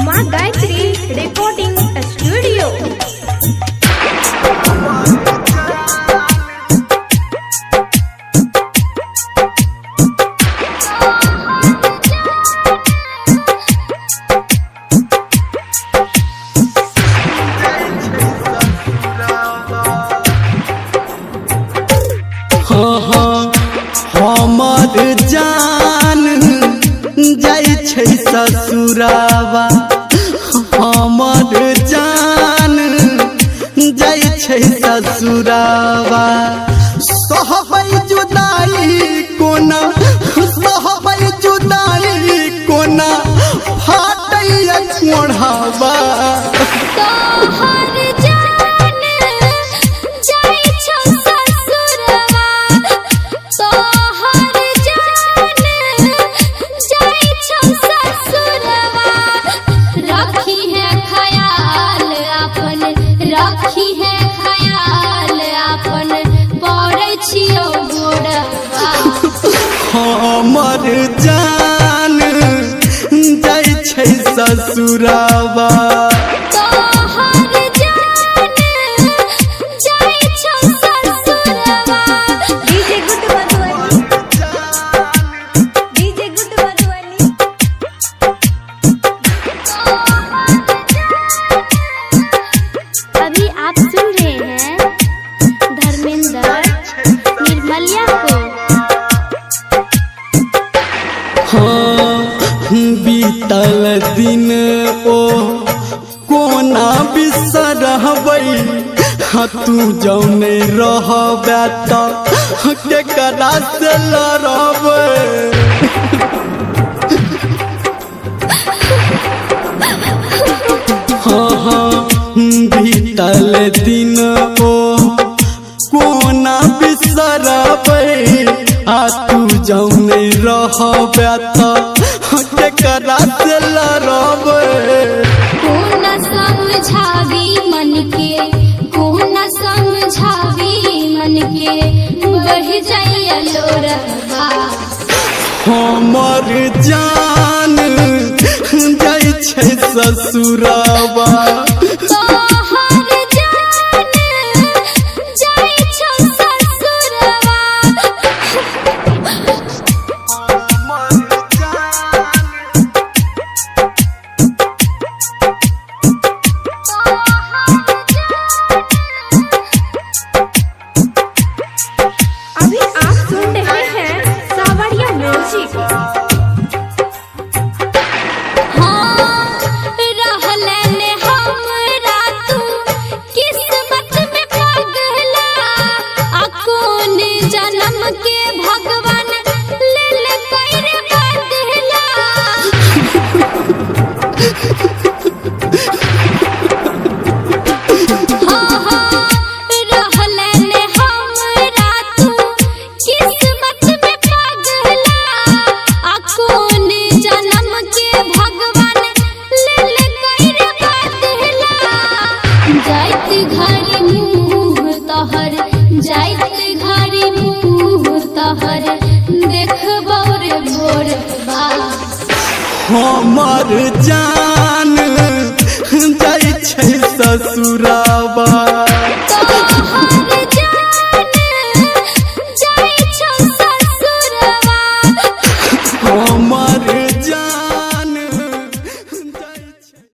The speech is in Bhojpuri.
माँ गायत्री रिकॉर्डिंग स्टूडियो। हमर जान जाइ छै ससुरावा, हमर जान जाइ छै ससुरावा। सहबै जुदाई कोना, सहबै जुदाई कोना, फाटैया मोढ़ावा। हमर जान जाइ छै ससुरावा। अभी आप सुन रहे हैं धर्मेंद्र निर्मलिया को। बीतल दिन ओ कोना बिसरबै, तू जौने रहबे त केकरा से लड़बै। बीतल दिन ओ कोना बिसरबै, तू जौने रहबे त केकरा से लड़बै। कोना समझावी मन के, कोना समझावी मन के, बढ़ जाइया लोरवा। हमर जान जाइ छै ससुरावा। अभी आप सुन रहे हैं सावरिया म्यूजिक। जन्म के भगवान लेल कर बदला। रहले हमरा तू किस्मत में पगला, कौन जन्म के भगवान लेल कर बदला। जाइत घर मुँह तोहर, जाइत घर मुँह तोहर, देखबौ रे भोरबा। हमर जान जाइ छै ससुरा।